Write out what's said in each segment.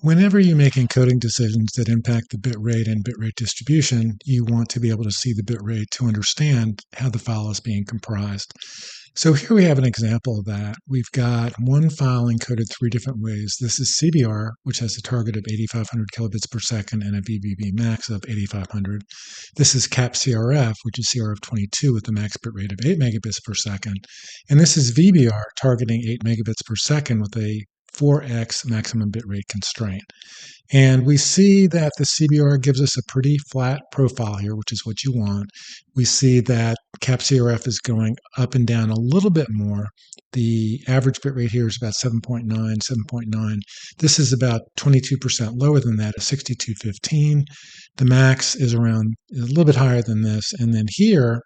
Whenever you make encoding decisions that impact the bitrate and bitrate distribution, you want to be able to see the bitrate to understand how the file is being comprised. So here we have an example of that. We've got one file encoded three different ways. This is CBR, which has a target of 8,500 kilobits per second and a VBB max of 8,500. This is CRF, which is CRF22 with a max bitrate of 8 megabits per second. And this is VBR, targeting 8 megabits per second with a 4x maximum bitrate constraint. And we see that the CBR gives us a pretty flat profile here, which is what you want. We see that CRF is going up and down a little bit more. The average bitrate here is about 7.9, 7.9. This is about 22% lower than that, at 6215. The max is around a little bit higher than this. And then here,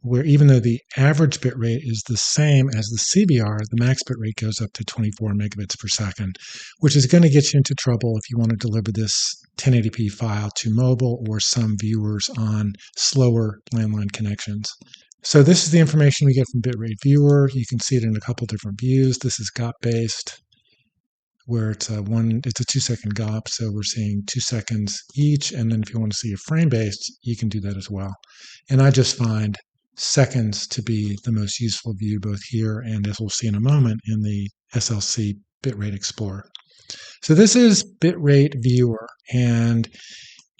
where even though the average bit rate is the same as the CBR, the max bit rate goes up to 24 megabits per second, which is going to get you into trouble if you want to deliver this 1080p file to mobile or some viewers on slower landline connections. So this is the information we get from Bitrate Viewer. You can see it in a couple different views. This is GOP-based, where it's a 2-second GOP, so we're seeing 2 seconds each. And then if you want to see a frame-based, you can do that as well. And I just find seconds to be the most useful view, both here and, as we'll see in a moment, in the SLC Bitrate Explorer. So this is Bitrate Viewer, and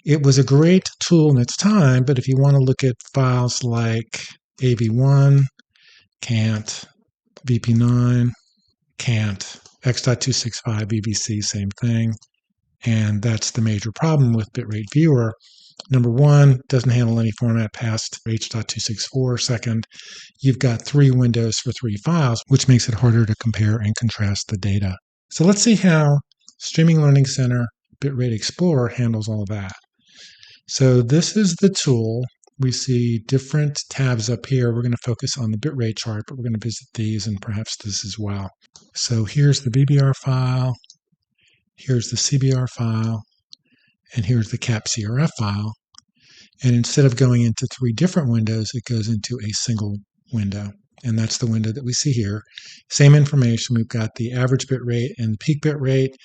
it was a great tool in its time, but if you want to look at files like AV1, can't, VP9, can't, X.265 VBC, same thing, and that's the major problem with Bitrate Viewer. Number one, doesn't handle any format past H.264. Second, you've got 3 windows for 3 files, which makes it harder to compare and contrast the data. So let's see how Streaming Learning Center Bitrate Explorer handles all of that. So this is the tool. We see different tabs up here. We're going to focus on the bitrate chart, but we're going to visit these and perhaps this as well. So here's the VBR file. Here's the CBR file. And here's the CRF file. And instead of going into 3 different windows, it goes into a single window. And that's the window that we see here. Same information. We've got the average bit rate and the peak bit rate.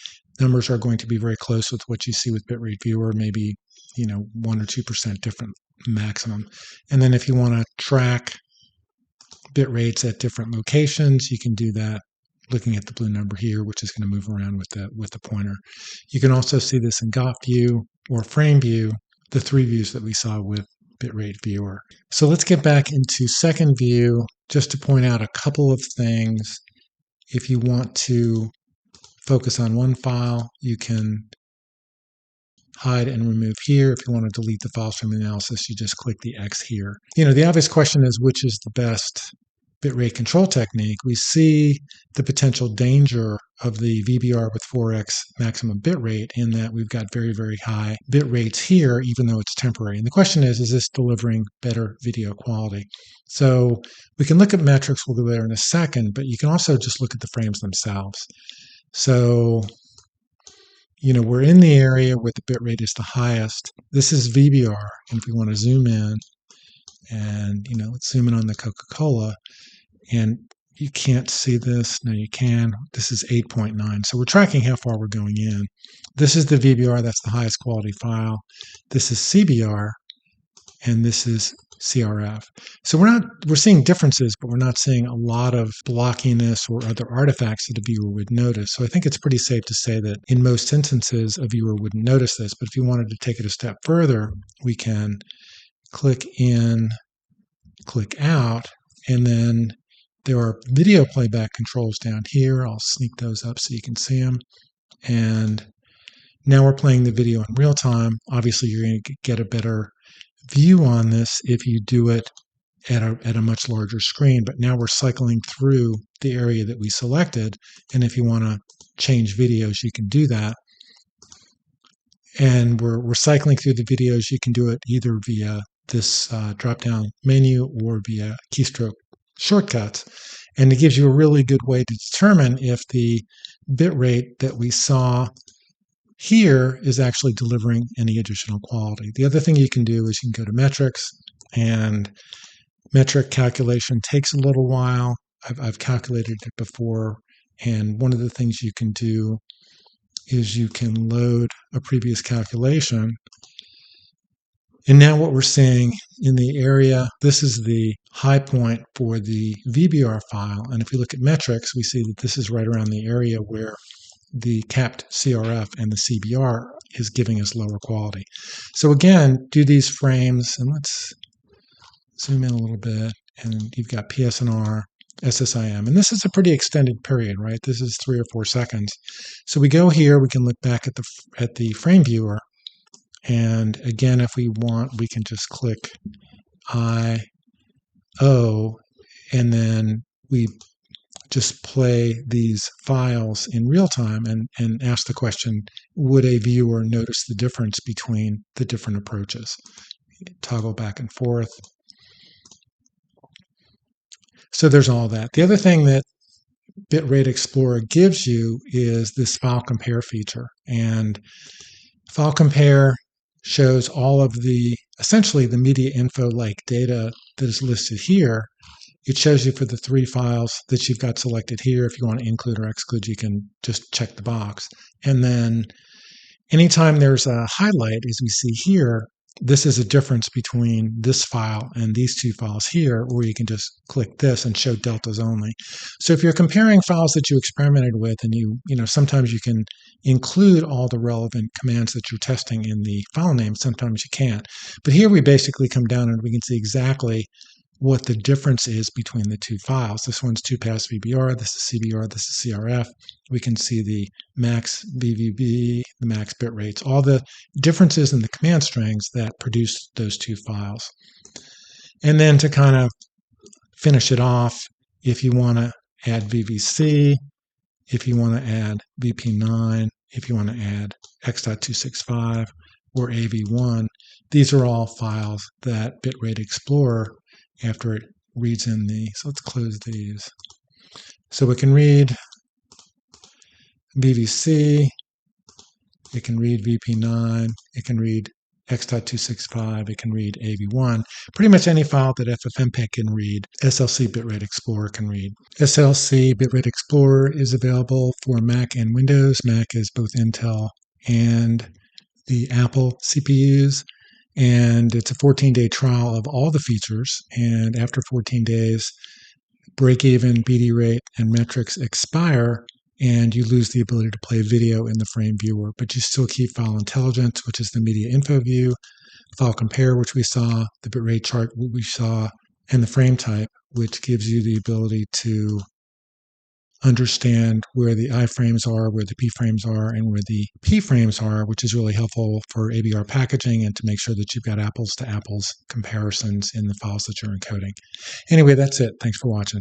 Numbers are going to be very close with what you see with Bitrate Viewer, maybe 1 or 2% different maximum. And then if you want to track bit rates at different locations, you can do that looking at the blue number here, which is going to move around with the pointer. You can also see this in GOP view or frame view, the 3 views that we saw with Bitrate Viewer. So let's get back into second view just to point out a couple of things. If you want to focus on one file, you can hide and remove here. If you want to delete the files from analysis, you just click the X here. The obvious question is, which is the best bitrate control technique? We see the potential danger of the VBR with 4x maximum bitrate in that we've got very, very high bit rates here, even though it's temporary. And the question is this delivering better video quality? So we can look at metrics, we'll go there in a second, but you can also just look at the frames themselves. So, we're in the area where the bit rate is the highest. This is VBR, and if we want to zoom in, and let's zoom in on the Coca-Cola, and you can't see this. No, you can. This is 8.9. So we're tracking how far we're going in. This is the VBR. That's the highest quality file. This is CBR, and this is CRF. So we're seeing differences, but we're not seeing a lot of blockiness or other artifacts that a viewer would notice. So I think it's pretty safe to say that in most instances, a viewer wouldn't notice this. But if you wanted to take it a step further, we can click in, click out, and then there are video playback controls down here. I'll sneak those up so you can see them. And now we're playing the video in real time. Obviously, you're going to get a better view on this if you do it at a much larger screen. But now we're cycling through the area that we selected. And if you want to change videos, you can do that. And we're cycling through the videos. You can do it either via this drop-down menu or via keystroke shortcuts. And it gives you a really good way to determine if the bit rate that we saw here is actually delivering any additional quality. The other thing you can do is you can go to metrics, and metric calculation takes a little while. I've calculated it before, and one of the things you can do is you can load a previous calculation. And now what we're seeing in the area, this is the high point for the VBR file. And if we look at metrics, we see that this is right around the area where the capped CRF and the CBR is giving us lower quality. So again, do these frames, and let's zoom in a little bit, and you've got PSNR, SSIM, and this is a pretty extended period, right? This is 3 or 4 seconds. So we go here, we can look back at the frame viewer, and again, if we want, we can just click I/O, and then we just play these files in real time and ask the question, would a viewer notice the difference between the different approaches? Toggle back and forth. So there's all that. The other thing that Bitrate Explorer gives you is this file compare feature. And file compare shows all of the, essentially the media info like data that is listed here. It shows you for the 3 files that you've got selected here. If you want to include or exclude, you can just check the box. And then anytime there's a highlight, as we see here, this is a difference between this file and these 2 files here, where you can just click this and show deltas only. So if you're comparing files that you experimented with, and you know, sometimes you can include all the relevant commands that you're testing in the file name, sometimes you can't. But here we basically come down and we can see exactly what the difference is between the 2 files. This one's 2-pass VBR, this is CBR, this is CRF. We can see the max BVB, the max bit rates, all the differences in the command strings that produce those 2 files. And then to kind of finish it off, if you want to add VVC, if you want to add VP9, if you want to add X.265 or AV1, these are all files that Bitrate Explorer, after it reads in the, so let's close these. So we can read VVC, it can read VP9, it can read X.265, it can read AV1. Pretty much any file that FFmpeg can read, SLC Bitrate Explorer can read. SLC Bitrate Explorer is available for Mac and Windows. Mac is both Intel and the Apple CPUs. And it's a 14-day trial of all the features. And after 14 days, break-even, BD rate, and metrics expire, and you lose the ability to play video in the frame viewer. But you still keep file intelligence, which is the media info view, file compare, which we saw, the bitrate chart, what we saw, and the frame type, which gives you the ability to understand where the I frames are, where the P frames are, and where the P frames are, which is really helpful for ABR packaging and to make sure that you've got apples to apples comparisons in the files that you're encoding. Anyway, that's it. Thanks for watching.